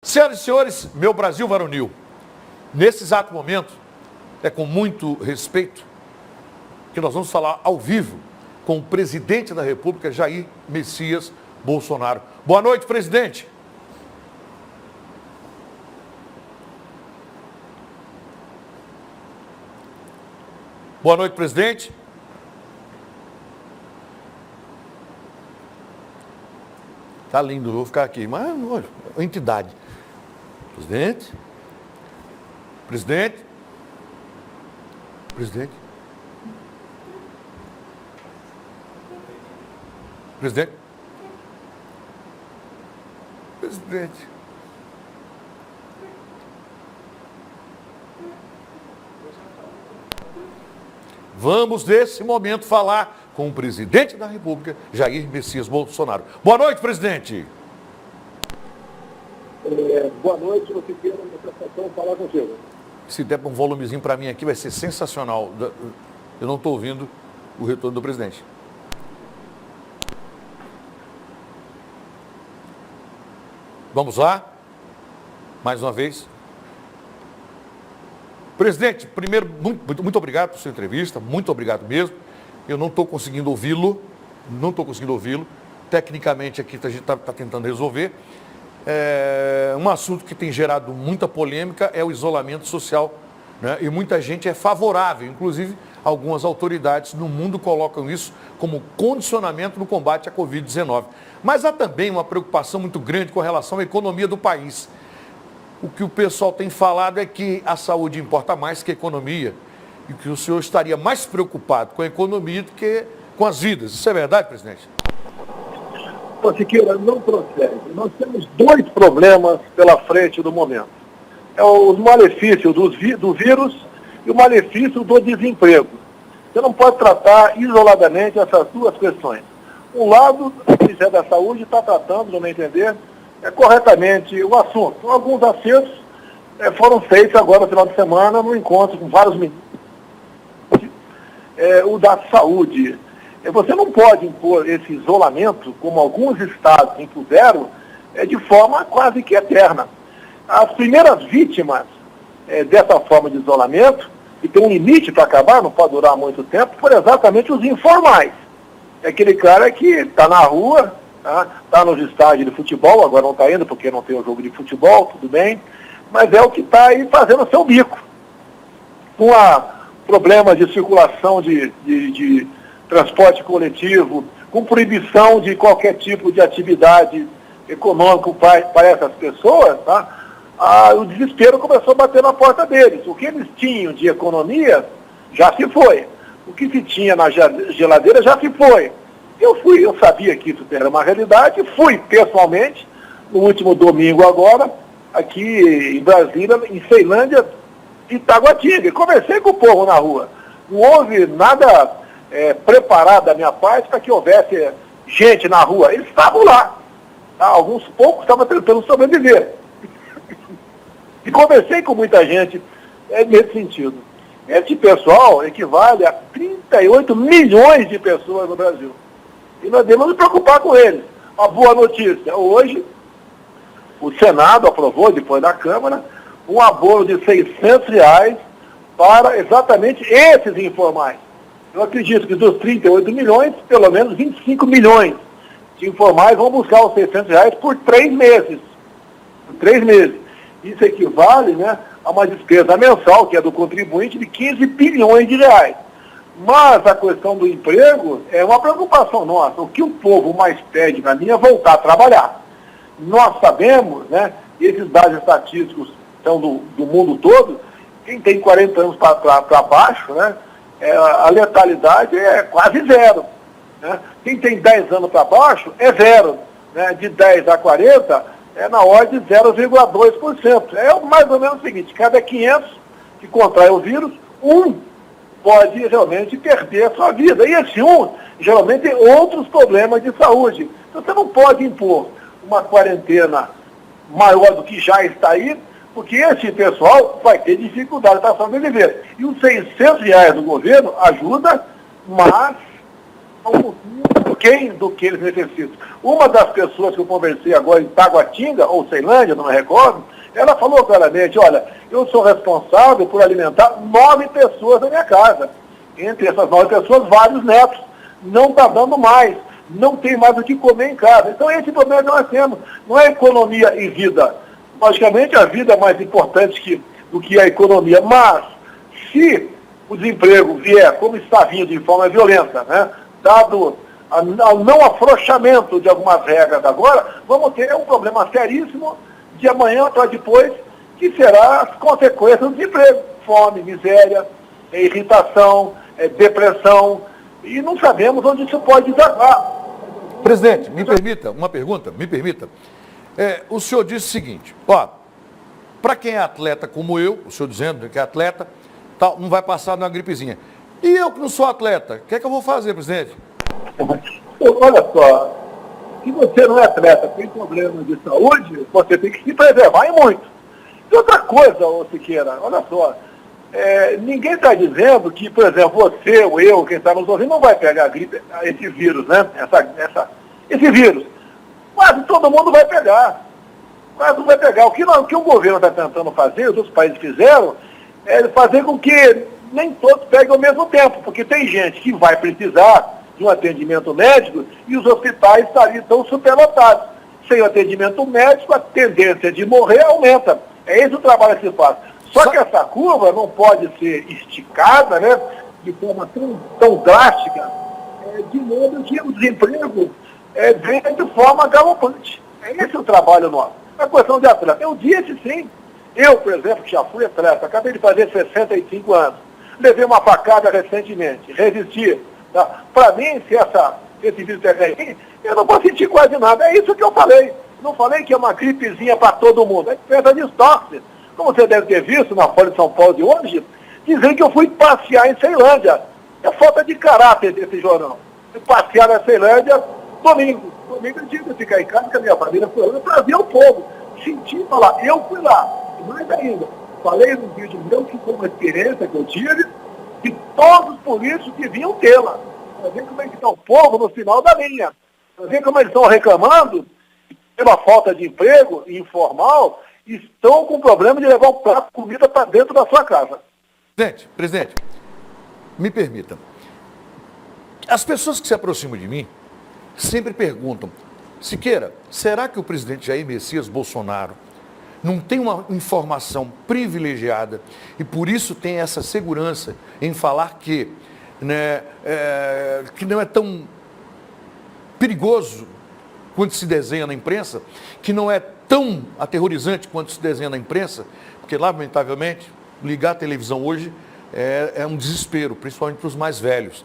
Senhoras e senhores, meu Brasil varonil, nesse exato momento, é com muito respeito que nós vamos falar ao vivo com o presidente da República, Jair Messias Bolsonaro. Boa noite, presidente. Boa noite, presidente. Tá lindo, vou ficar aqui, mas olha, entidade. Presidente. Presidente. Presidente. Presidente. Presidente. Vamos, nesse momento, falar com o presidente da República, Jair Messias Bolsonaro. Boa noite, presidente. Boa noite, eu fiquei na satisfação falar contigo. Se der um volumezinho para mim aqui, vai ser sensacional. Eu não estou ouvindo o retorno do presidente. Vamos lá? Mais uma vez. Presidente, primeiro, muito obrigado por sua entrevista, muito obrigado mesmo. Eu não estou conseguindo ouvi-lo, Tecnicamente aqui a gente está tentando resolver. Um assunto que tem gerado muita polêmica é o isolamento social, né? E muita gente é favorável, inclusive algumas autoridades no mundo colocam isso como condicionamento no combate à Covid-19. Mas há também uma preocupação muito grande com relação à economia do país. O que o pessoal tem falado é que a saúde importa mais que a economia e que o senhor estaria mais preocupado com a economia do que com as vidas. Isso é verdade, presidente? Siqueira, não procede. Nós temos dois problemas pela frente do momento. É os malefícios do vírus e o malefício do desemprego. Você não pode tratar isoladamente essas duas questões. Um lado, o Ministério da Saúde está tratando, no meu entender, corretamente o assunto. Alguns acertos foram feitos agora no final de semana, no encontro com vários ministros. O da saúde. Você não pode impor esse isolamento, como alguns estados impuseram, de forma quase que eterna. As primeiras vítimas dessa forma de isolamento, e tem um limite para acabar, não pode durar muito tempo, foram exatamente os informais. É aquele cara que está na rua, está nos estádios de futebol, agora não está indo porque não tem o jogo de futebol, tudo bem, mas é o que está aí fazendo o seu bico. Com problemas de circulação de transporte coletivo, com proibição de qualquer tipo de atividade econômica para essas pessoas, o desespero começou a bater na porta deles. O que eles tinham de economia já se foi. O que se tinha na geladeira já se foi. Eu sabia que isso era uma realidade, fui pessoalmente, no último domingo agora, aqui em Brasília, em Ceilândia, Itaguatinga, e conversei com o povo na rua. Não houve nada preparado da minha parte para que houvesse gente na rua. Eles estavam lá. Alguns poucos estavam tentando sobreviver. E conversei com muita gente nesse sentido. Esse pessoal equivale a 38 milhões de pessoas no Brasil. E nós devemos nos preocupar com eles. Uma boa notícia. Hoje, o Senado aprovou, depois da Câmara, um abono de R$600 para exatamente esses informais. Eu acredito que dos 38 milhões, pelo menos 25 milhões de informais vão buscar os R$600 por 3 meses. Por 3 meses. Isso equivale, a uma despesa mensal, que é do contribuinte, de 15 bilhões de reais. Mas a questão do emprego é uma preocupação nossa. O que o povo mais pede para mim é voltar a trabalhar. Nós sabemos, e esses dados estatísticos são do mundo todo, quem tem 40 anos para baixo, a letalidade é quase zero. Quem tem 10 anos para baixo é zero. De 10 a 40 é na ordem de 0,2%. É mais ou menos o seguinte, cada 500 que contrai o vírus, um pode realmente perder a sua vida. E esse geralmente tem outros problemas de saúde. Então você não pode impor uma quarentena maior do que já está aí, porque esse pessoal vai ter dificuldade para sobreviver. E os R$600 do governo ajuda, mas um pouquinho quem? Do que eles necessitam. Uma das pessoas que eu conversei agora em Taguatinga, ou Ceilândia, não me recordo, ela falou claramente, olha, eu sou responsável por alimentar 9 pessoas na minha casa. Entre essas 9 pessoas, vários netos. Não está dando mais. Não tem mais o que comer em casa. Então esse problema que nós temos. Não é economia e vida. Logicamente a vida é mais importante do que a economia. Mas se o desemprego vier como está vindo de forma violenta, né, dado ao não afrouxamento de algumas regras agora, vamos ter um problema seríssimo de amanhã para depois, que será as consequências do desemprego. Fome, miséria, irritação, depressão, e não sabemos onde isso pode desaguar. Presidente, me permita uma pergunta, me permita. O senhor disse o seguinte, para quem é atleta como eu, o senhor dizendo que é atleta, não vai passar numa gripezinha. E eu que não sou atleta, o que é que eu vou fazer, presidente? Olha só, se você não é atleta, tem problema de saúde, você tem que se preservar e muito. E outra coisa, ô Siqueira, olha só, ninguém está dizendo que, por exemplo, você ou eu, quem está nos ouvindo, não vai pegar a gripe, esse vírus, né? Esse vírus. Quase todo mundo vai pegar. Quase não vai pegar. O que o governo está tentando fazer, os outros países fizeram, é fazer com que nem todos peguem ao mesmo tempo, porque tem gente que vai precisar de um atendimento médico e os hospitais estão superlotados. Sem o atendimento médico, a tendência de morrer aumenta. É esse o trabalho que se faz. Só que essa curva não pode ser esticada, né, de forma tão drástica, de modo que o desemprego venha de forma galopante. É esse o trabalho nosso. A questão de atleta. Eu disse sim. Eu, por exemplo, que já fui atleta, acabei de fazer 65 anos. Levei uma facada recentemente, resisti. Tá? Para mim, se esse vírus pegar em mim, eu não vou sentir quase nada. É isso que eu falei. Não falei que é uma gripezinha para todo mundo. É diferença de estoque. Como você deve ter visto na Folha de São Paulo de hoje, dizem que eu fui passear em Ceilândia. É falta de caráter desse jornal. Fui passear na Ceilândia domingo. Domingo eu tive que ficar em casa, que a minha família foi lá para ver o povo. Senti falar, eu fui lá. E mais ainda, falei no vídeo meu que foi uma experiência que eu tive, que todos os políticos deviam tê-la. Para ver como é que está o povo no final da linha. Para ver como eles estão reclamando pela falta de emprego informal, estão com problema de levar um prato de comida para dentro da sua casa. Presidente, me permita. As pessoas que se aproximam de mim sempre perguntam, Siqueira, será que o presidente Jair Messias Bolsonaro não tem uma informação privilegiada e por isso tem essa segurança em falar que, né, que não é tão perigoso quanto se desenha na imprensa, que não é tão aterrorizante quanto se desenha na imprensa, porque, lamentavelmente, ligar a televisão hoje é um desespero, principalmente para os mais velhos,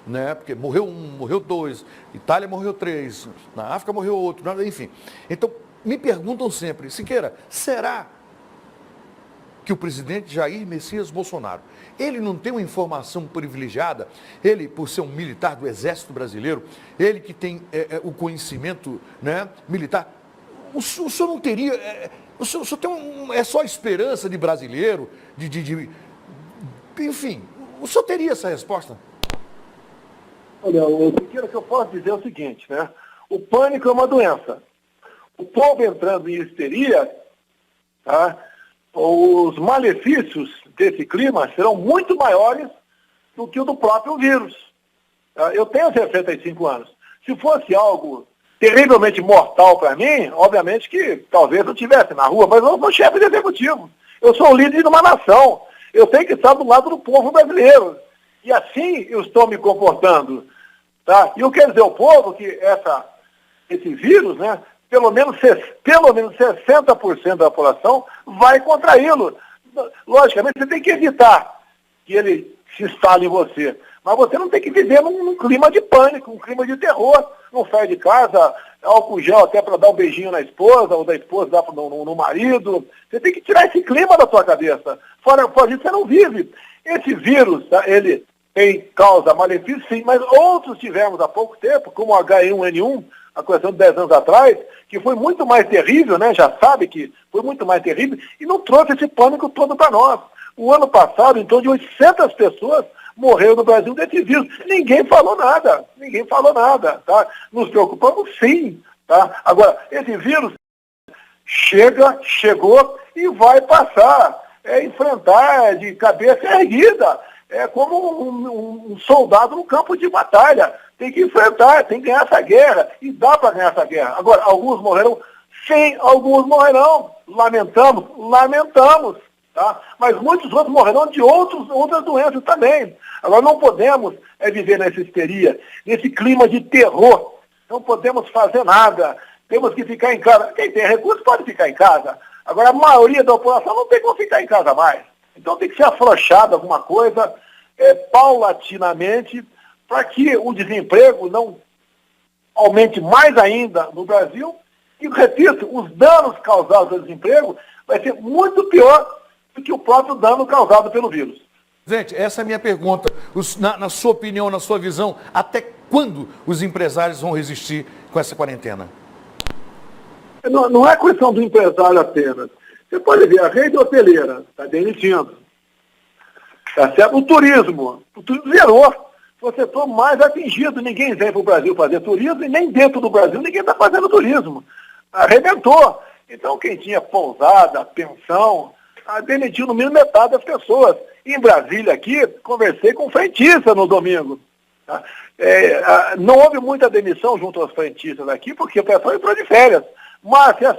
né? Porque morreu um, morreu dois, Itália morreu 3, na África morreu outro, enfim. Então, me perguntam sempre, Siqueira, será que o presidente Jair Messias Bolsonaro, ele não tem uma informação privilegiada, ele, por ser um militar do Exército Brasileiro, ele que tem o conhecimento, né, militar, o senhor não teria, o senhor tem é só esperança de brasileiro, enfim, o senhor teria essa resposta? Olha, o que eu posso dizer é o seguinte, né, o pânico é uma doença. O povo entrando em histeria, tá? Os malefícios desse clima serão muito maiores do que o do próprio vírus. Tá? Eu tenho 65 anos. Se fosse algo terrivelmente mortal para mim, obviamente que talvez eu estivesse na rua, mas eu sou chefe de executivo. Eu sou o líder de uma nação. Eu tenho que estar do lado do povo brasileiro. E assim eu estou me comportando. Tá? E eu quero dizer ao povo que esse vírus, né, pelo menos 60% da população vai contraí-lo. Logicamente, você tem que evitar que ele se instale em você. Mas você não tem que viver num clima de pânico, um clima de terror. Não sai de casa, álcool gel até para dar um beijinho na esposa, ou da esposa dar no marido. Você tem que tirar esse clima da sua cabeça. Fora disso, você não vive. Esse vírus, tá, ele causa malefício, sim, mas outros tivemos há pouco tempo, como o H1N1, a questão de 10 anos atrás, que foi muito mais terrível, né? Já sabe que foi muito mais terrível, e não trouxe esse pânico todo para nós. O ano passado, em torno de 800 pessoas morreu no Brasil desse vírus. Ninguém falou nada, tá? Nos preocupamos sim, tá? Agora, esse vírus chegou e vai passar. É enfrentar de cabeça erguida. É como um soldado no campo de batalha. Tem que enfrentar, tem que ganhar essa guerra. E dá para ganhar essa guerra. Agora, alguns morrerão? Sim, alguns morrerão. Lamentamos. Tá? Mas muitos outros morrerão de outras doenças também. Agora, não podemos viver nessa histeria, nesse clima de terror. Não podemos fazer nada. Temos que ficar em casa. Quem tem recursos pode ficar em casa. Agora, a maioria da população não tem como ficar em casa mais. Então, tem que ser afrouxado alguma coisa, paulatinamente, para que o desemprego não aumente mais ainda no Brasil. E, repito, os danos causados pelo desemprego vai ser muito pior do que o próprio dano causado pelo vírus. Gente, essa é a minha pergunta. Na sua opinião, na sua visão, até quando os empresários vão resistir com essa quarentena? Não é questão do empresário apenas. Você pode ver, a rede hoteleira está demitindo. Tá certo? O turismo zerou. Foi o setor mais atingido. Ninguém vem para o Brasil fazer turismo e nem dentro do Brasil ninguém está fazendo turismo. Arrebentou. Então, quem tinha pousada, pensão, demitiu no mínimo metade das pessoas. Em Brasília, aqui, conversei com frentista no domingo. Tá? Não houve muita demissão junto aos frentistas aqui, porque o pessoal entrou de férias. Mas se a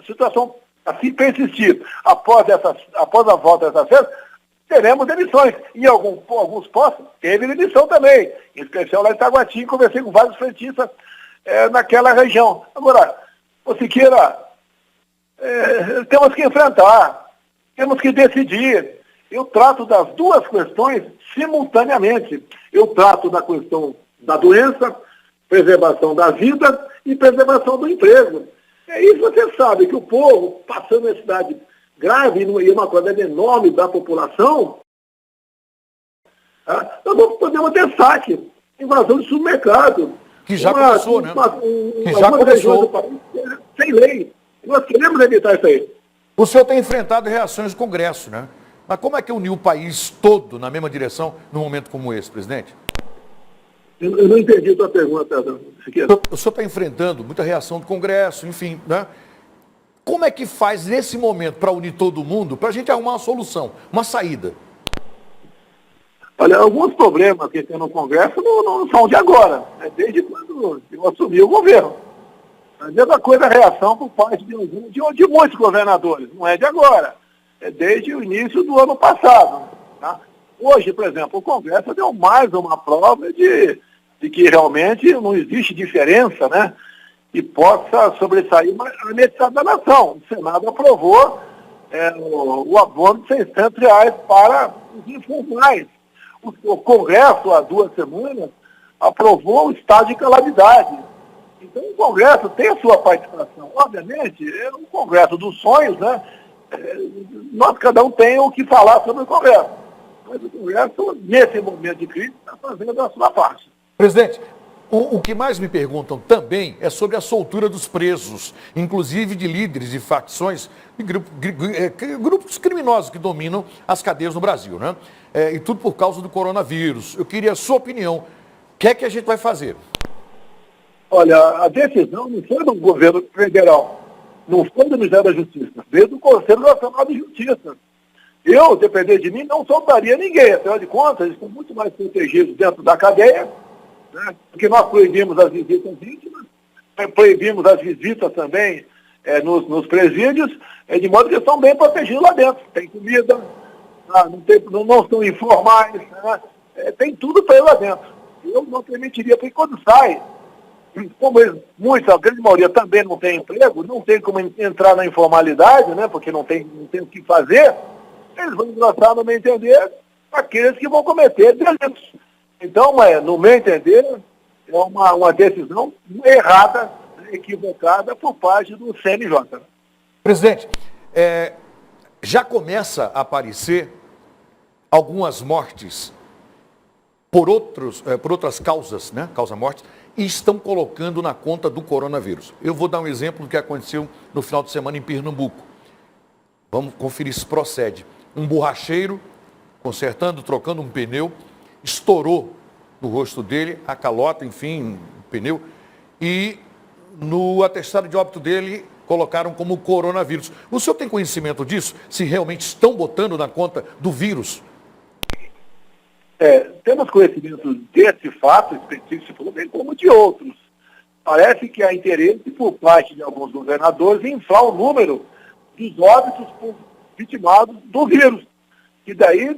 situação assim persistir após a volta dessas férias, teremos demissões. Em alguns postos teve demissão também. Em especial lá em Itaguatinga, conversei com vários frentistas naquela região. Agora, o Siqueira, temos que enfrentar, temos que decidir. Eu trato das duas questões simultaneamente. Eu trato da questão da doença, preservação da vida e preservação do emprego. E você sabe que o povo, passando necessidade grave e uma quantidade enorme da população, nós não podemos ter saque, invasão de supermercado. Que já começou, né? Que já começou. Sem lei. Nós queremos evitar isso aí. O senhor tem enfrentado reações do Congresso, né? Mas como é que uniu o país todo na mesma direção num momento como esse, presidente? Eu não entendi a tua pergunta, Siqueira. O senhor está enfrentando muita reação do Congresso, enfim, né? Como é que faz nesse momento para unir todo mundo, para a gente arrumar uma solução, uma saída? Olha, alguns problemas que tem no Congresso não são de agora, desde quando eu assumi o governo. A mesma coisa a reação por parte de muitos governadores, não é de agora, é desde o início do ano passado. Tá? Hoje, por exemplo, o Congresso deu mais uma prova de que realmente não existe diferença, né? Que possa sobressair a necessidade da nação. O Senado aprovou o abono de R$600 para os informais. O Congresso, há 2 semanas, aprovou o estado de calamidade. Então, o Congresso tem a sua participação. Obviamente, é um Congresso dos sonhos, né? Nós, cada um tem o que falar sobre o Congresso. Mas o Congresso, nesse momento de crise, está fazendo a sua parte. Presidente, o que mais me perguntam também é sobre a soltura dos presos, inclusive de líderes de facções, de grupos criminosos que dominam as cadeias no Brasil, né? E tudo por causa do coronavírus. Eu queria a sua opinião. O que é que a gente vai fazer? Olha, a decisão não foi do governo federal, não foi do Ministério da Justiça, veio do Conselho Nacional de Justiça. Eu, depender de mim, não soltaria ninguém. Afinal de contas, eles estão muito mais protegidos dentro da cadeia, né? Porque nós proibimos as visitas íntimas, proibimos as visitas também nos presídios, de modo que eles estão bem protegidos lá dentro. Tem comida, não estão informais, né? Tem tudo para ir lá dentro. Eu não permitiria, porque quando sai, como a grande maioria também não tem emprego, não tem como entrar na informalidade, né? Porque não tem o que fazer, eles vão engrossar, no meu entender, aqueles que vão cometer delitos. Então, no meu entender, é uma decisão errada, equivocada por parte do CNJ. Presidente, já começa a aparecer algumas mortes por outras causas, né? Causa-mortes, e estão colocando na conta do coronavírus. Eu vou dar um exemplo do que aconteceu no final de semana em Pernambuco. Vamos conferir se procede. Um borracheiro consertando, trocando um pneu, estourou no rosto dele, a calota, enfim, o pneu, e no atestado de óbito dele colocaram como coronavírus. O senhor tem conhecimento disso? Se realmente estão botando na conta do vírus? Temos conhecimento desse fato específico, bem como de outros. Parece que há interesse por parte de alguns governadores em inflar o número dos óbitos vitimados do vírus, que daí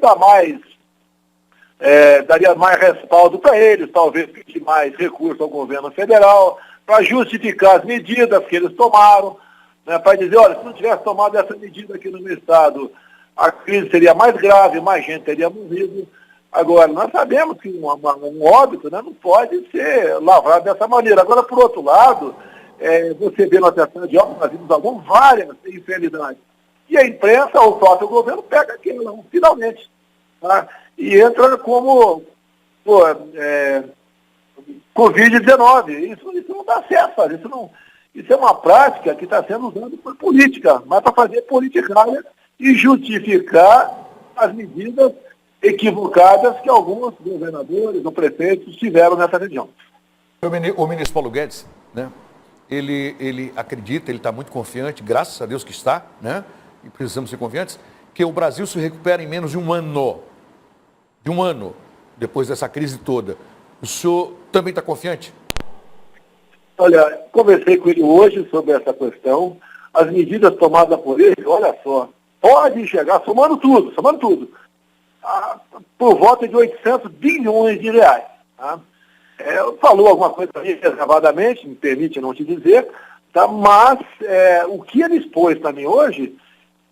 daria mais respaldo para eles, talvez pedir mais recurso ao governo federal, para justificar as medidas que eles tomaram, né, para dizer, olha, se não tivesse tomado essa medida aqui no meu estado, a crise seria mais grave, mais gente teria morrido. Agora, nós sabemos que um óbito, né, não pode ser lavrado dessa maneira. Agora, por outro lado, você vê no atestado de óbito, nós vimos várias infidelidades. E a imprensa, ou o próprio governo, pega aquilo, finalmente. Tá? E entra como Covid-19. Isso não dá certo, sabe? Isso é uma prática que está sendo usada por política, mas para fazer politicagem e justificar as medidas equivocadas que alguns governadores ou prefeitos tiveram nessa região. O ministro Paulo Guedes, né, ele acredita, ele está muito confiante, graças a Deus que está, né, e precisamos ser confiantes, que o Brasil se recupera em menos de um ano. De um ano, depois dessa crise toda. O senhor também está confiante? Olha, conversei com ele hoje sobre essa questão. As medidas tomadas por ele, olha só, pode chegar, somando tudo, por volta de 800 bilhões de reais. Tá? Falou alguma coisa reservadamente, me permite não te dizer, tá? Mas o que ele expôs também hoje,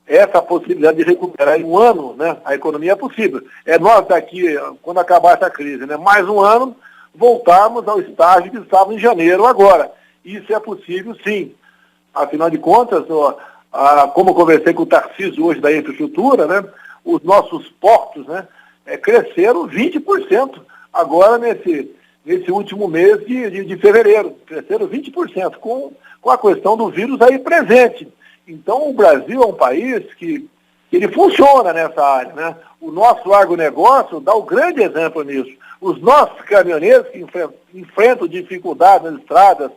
essa possibilidade de recuperar em um ano, né, a economia é possível. Nós daqui, quando acabar essa crise, né, mais um ano, voltarmos ao estágio que estava em janeiro agora. Isso é possível, sim. Afinal de contas, como eu conversei com o Tarcísio hoje da infraestrutura, né, os nossos portos, né, cresceram 20% agora nesse último mês de fevereiro. Cresceram 20% com a questão do vírus aí presente. Então, o Brasil é um país que ele funciona nessa área, né? O nosso agronegócio dá o grande exemplo nisso. Os nossos caminhoneiros que enfrentam dificuldades nas estradas,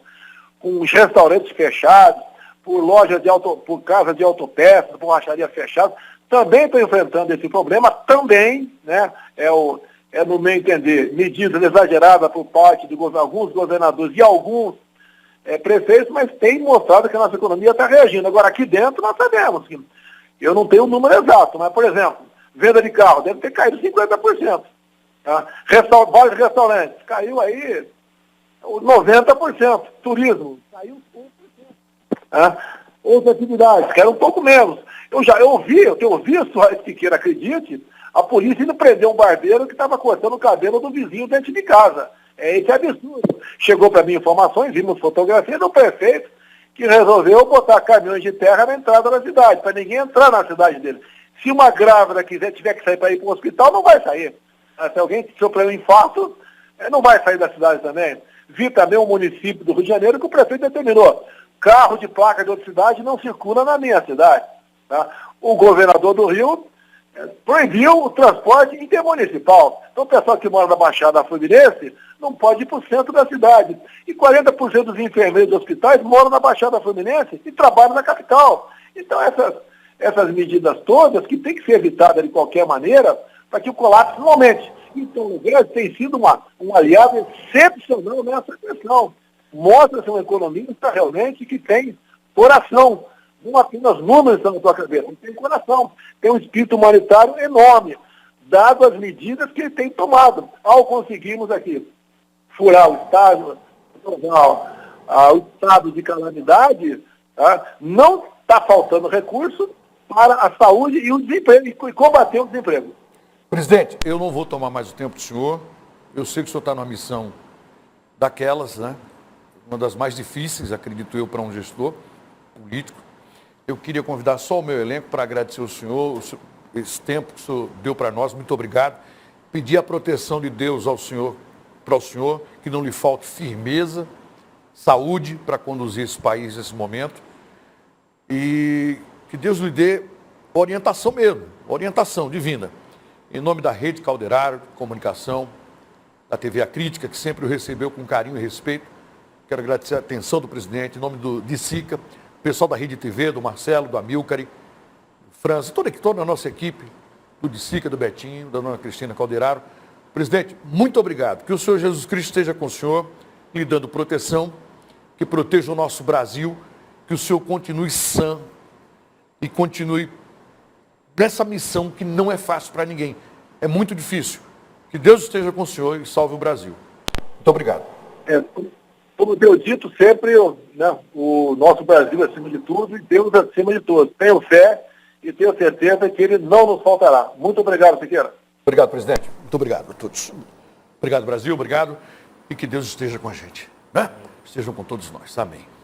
com os restaurantes fechados, por casas de autopeças, borracharia fechada, também estão enfrentando esse problema, também, né? No meu entender, medidas exageradas por parte de alguns governadores e alguns prefeitos, mas tem mostrado que a nossa economia está reagindo. Agora, aqui dentro, nós sabemos que eu não tenho o número exato, mas, por exemplo, venda de carro deve ter caído 50%. Tá? Vários restaurantes, caiu aí 90%. Turismo, caiu 100%. Tá? Outras atividades, que era um pouco menos. Eu tenho visto, Siqueira, acredite, a polícia indo prender um barbeiro que estava cortando o cabelo do vizinho dentro de casa. Isso é absurdo. Chegou para mim informações, vimos fotografias do prefeito que resolveu botar caminhões de terra na entrada da cidade, para ninguém entrar na cidade dele. Se uma grávida tiver que sair para ir para o hospital, não vai sair. Se alguém sofreu um infarto, não vai sair da cidade também. Vi também um município do Rio de Janeiro que o prefeito determinou. Carro de placa de outra cidade não circula na minha cidade. Tá? O governador do Rio proibiu o transporte intermunicipal. Então o pessoal que mora na Baixada Fluminense não pode ir para o centro da cidade. E 40% dos enfermeiros dos hospitais moram na Baixada Fluminense e trabalham na capital. Então essas medidas todas que têm que ser evitadas de qualquer maneira para que o colapso não aumente. Então o Guedes tem sido um aliado excepcional nessa questão. Mostra-se uma economista realmente que tem coração. Não apenas números estão na sua cabeça, tem coração. Tem um espírito humanitário enorme, dado as medidas que ele tem tomado. Ao conseguirmos aqui furar o estado, o estado de calamidade, tá? Não está faltando recurso para a saúde e o desemprego, e combater o desemprego. Presidente, eu não vou tomar mais o tempo do senhor. Eu sei que o senhor está numa missão daquelas, né? Uma das mais difíceis, acredito eu, para um gestor político. Eu queria convidar só o meu elenco para agradecer ao senhor, esse tempo que o senhor deu para nós. Muito obrigado. Pedir a proteção de Deus ao senhor, para o senhor, que não lhe falte firmeza, saúde para conduzir esse país nesse momento. E que Deus lhe dê orientação mesmo, orientação divina, em nome da Rede Calderaro de Comunicação, da TV A Crítica, que sempre o recebeu com carinho e respeito. Quero agradecer a atenção do presidente, em nome do Sica, o pessoal da Rede TV, do Marcelo, do Amilcare, do Franz, toda a nossa equipe, do Sica, do Betinho, da dona Cristina Calderaro. Presidente, muito obrigado. Que o Senhor Jesus Cristo esteja com o senhor, lhe dando proteção, que proteja o nosso Brasil, que o senhor continue sã e continue nessa missão que não é fácil para ninguém. É muito difícil. Que Deus esteja com o senhor e salve o Brasil. Muito obrigado. Como Deus dito sempre, né, o nosso Brasil acima de tudo e Deus acima de todos. Tenho fé e tenho certeza que Ele não nos faltará. Muito obrigado, Siqueira. Obrigado, presidente. Muito obrigado a todos. Obrigado, Brasil. Obrigado. E que Deus esteja com a gente. Né? Estejam com todos nós. Amém.